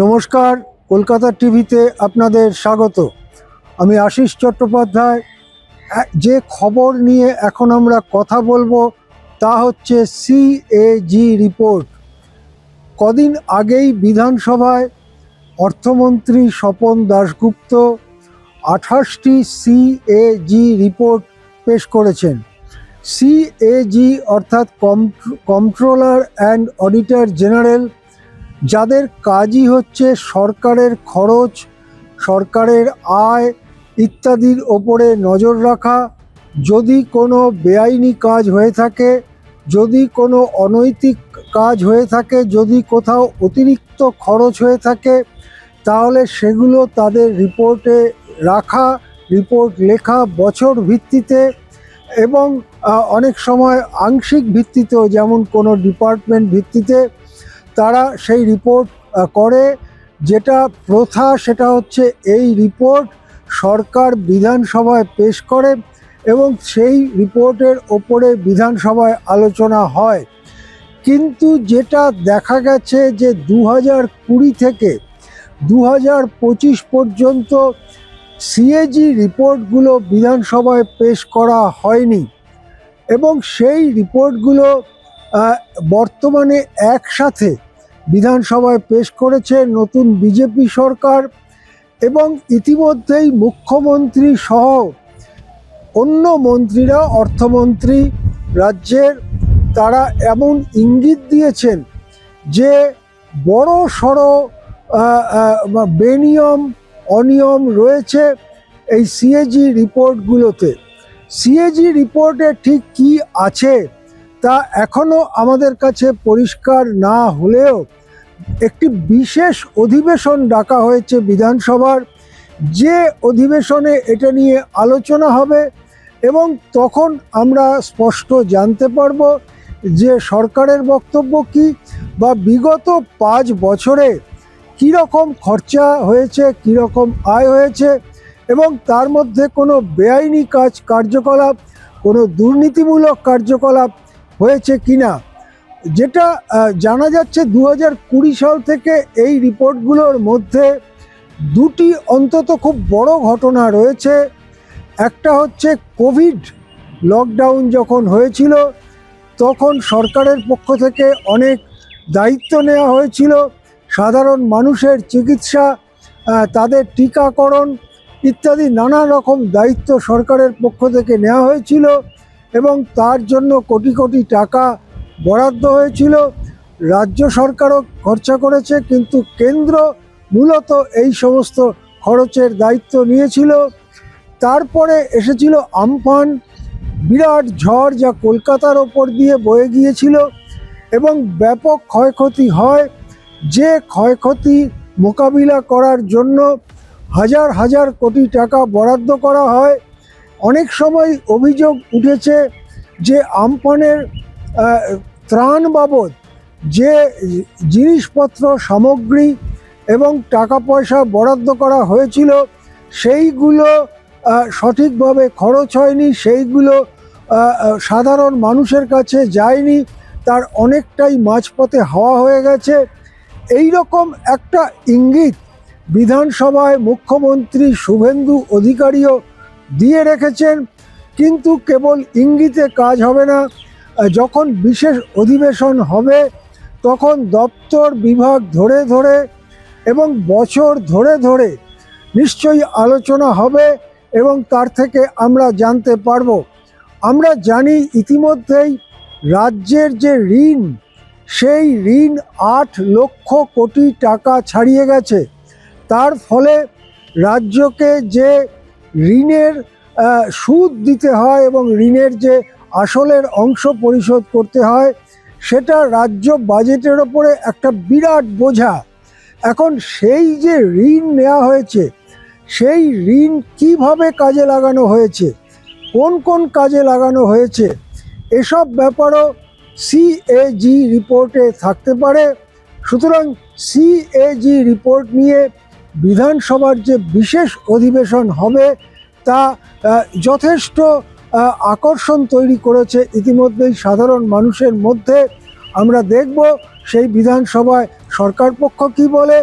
নমস্কার, কলকাতা টিভিতে আপনাদের স্বাগত। আমি আশিস চট্টোপাধ্যায়। যে খবর নিয়ে এখন আমরা কথা বলবো তা হচ্ছে সিএজি রিপোর্ট। কদিন আগেই বিধানসভায় অর্থমন্ত্রী স্বপন দাশগুপ্ত 28টি সিএজি রিপোর্ট পেশ করেছেন। সিএজি অর্থাৎ কন্ট্রোলার অ্যান্ড অডিটর জেনারেল, যাদের কাজই হচ্ছে সরকারের খরচ, সরকারের আয় ইত্যাদির ওপরে নজর রাখা। যদি কোনো বেআইনি কাজ হয়ে থাকে, যদি কোনো অনৈতিক কাজ হয়ে থাকে, যদি কোথাও অতিরিক্ত খরচ হয়ে থাকে, তাহলে সেগুলো তাদের রিপোর্টে রাখা, রিপোর্ট লেখা বছর ভিত্তিতে এবং অনেক সময় আংশিক ভিত্তিতেও, যেমন কোনো ডিপার্টমেন্ট ভিত্তিতে তারা সেই রিপোর্ট করে। যেটা প্রথা সেটা হচ্ছে এই রিপোর্ট সরকার বিধানসভায় পেশ করে এবং সেই রিপোর্টের ওপরে বিধানসভায় আলোচনা হয়। কিন্তু যেটা দেখা গেছে যে 2020 থেকে 2025 পর্যন্ত সিএজি রিপোর্টগুলো বিধানসভায় পেশ করা হয়নি এবং সেই রিপোর্টগুলো বর্তমানে একসাথে বিধানসভায় পেশ করেছে নতুন বিজেপি সরকার। এবং ইতিমধ্যেই মুখ্যমন্ত্রী সহ অন্য মন্ত্রীরা, অর্থমন্ত্রী রাজ্যের, তারা এমন ইঙ্গিত দিয়েছেন যে বড় সড়ো বেনিয়ম অনিয়ম রয়েছে এই সিএজি রিপোর্টগুলোতে। সিএজি রিপোর্টে ঠিক কি আছে তা এখনও আমাদের কাছে পরিষ্কার না হলেও একটি বিশেষ অধিবেশন ডাকা হয়েছে বিধানসভার, যে অধিবেশনে এটা নিয়ে আলোচনা হবে এবং তখন আমরা স্পষ্ট জানতে পারব যে সরকারের বক্তব্য কী, বা বিগত 5 বছরে কীরকম খরচা হয়েছে, কীরকম আয় হয়েছে এবং তার মধ্যে কোনো বেআইনি কার্যকলাপ, কোনো দুর্নীতিমূলক কার্যকলাপ হয়েছে কিনা। যেটা জানা যাচ্ছে 2020 সাল থেকে এই রিপোর্টগুলোর মধ্যে দুটি অন্তত খুব বড় ঘটনা রয়েছে। একটা হচ্ছে কোভিড লকডাউন যখন হয়েছিল তখন সরকারের পক্ষ থেকে অনেক দায়িত্ব নেওয়া হয়েছিল। সাধারণ মানুষের চিকিৎসা, তাদের টিকাকরণ ইত্যাদি নানা রকম দায়িত্ব সরকারের পক্ষ থেকে নেওয়া হয়েছিল এবং তার জন্য কোটি কোটি টাকা বরাদ্দ হয়েছিল। রাজ্য সরকারও খরচা করেছে, কিন্তু কেন্দ্র মূলত এই সমস্ত খরচের দায়িত্ব নিয়েছিল। তারপরে এসেছিল আমফান, বিরাট ঝড় যা কলকাতার ওপর দিয়ে বয়ে গিয়েছিল এবং ব্যাপক ক্ষয়ক্ষতি হয়। যে ক্ষয়ক্ষতি মোকাবিলা করার জন্য হাজার হাজার কোটি টাকা বরাদ্দ করা হয়। অনেক সময় অভিযোগ উঠেছে যে আমফানের ত্রাণ বাবদ যে জিনিসপত্র, সামগ্রী এবং টাকা পয়সা বরাদ্দ করা হয়েছিল সেইগুলো সঠিকভাবে খরচ হয়নি, সেইগুলো সাধারণ মানুষের কাছে যায়নি, তার অনেকটাই মাঝপথে হাওয়া হয়ে গেছে। এই রকম একটা ইঙ্গিত বিধানসভায় মুখ্যমন্ত্রী শুভেন্দু অধিকারীও দিয়ে রেখেছেন। কিন্তু কেবল ইঙ্গিতে কাজ হবে না। যখন বিশেষ অধিবেশন হবে তখন দপ্তর বিভাগ ধরে ধরে এবং বছর ধরে ধরে নিশ্চয়ই আলোচনা হবে এবং তার থেকে আমরা জানতে পারব। আমরা জানি ইতিমধ্যেই রাজ্যের যে ঋণ, সেই ঋণ 8 লক্ষ কোটি টাকা ছাড়িয়ে গেছে। তার ফলে রাজ্যকে যে ঋণের সুদ দিতে হয় এবং ঋণের যে আসলের অংশ পরিশোধ করতে হয়, সেটা রাজ্য বাজেটের ওপরে একটা বিরাট বোঝা। এখন সেই যে ঋণ নেওয়া হয়েছে, সেই ঋণ কিভাবে কাজে লাগানো হয়েছে, কোন কোন কাজে লাগানো হয়েছে, এসব ব্যাপারও সিএজি রিপোর্টে থাকতে পারে। সুতরাং সিএজি রিপোর্ট নিয়ে বিধানসভার যে বিশেষ অধিবেশন হবে তা যথেষ্ট আকর্ষণ তৈরি করেছে ইতিমধ্যেই সাধারণ মানুষের মধ্যে। আমরা দেখব সেই বিধানসভায় সরকার পক্ষ কী বলে।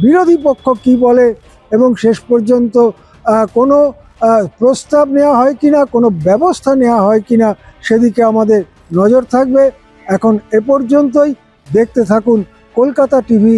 বিরোধী পক্ষ কি বলে এবং শেষ পর্যন্ত কোনো প্রস্তাব নেওয়া হয় কিনা, কোনো ব্যবস্থা নেওয়া হয় কিনা, সেদিকে আমাদের নজর থাকবে। এখন এ পর্যন্তই। দেখতে থাকুন কলকাতা টিভি।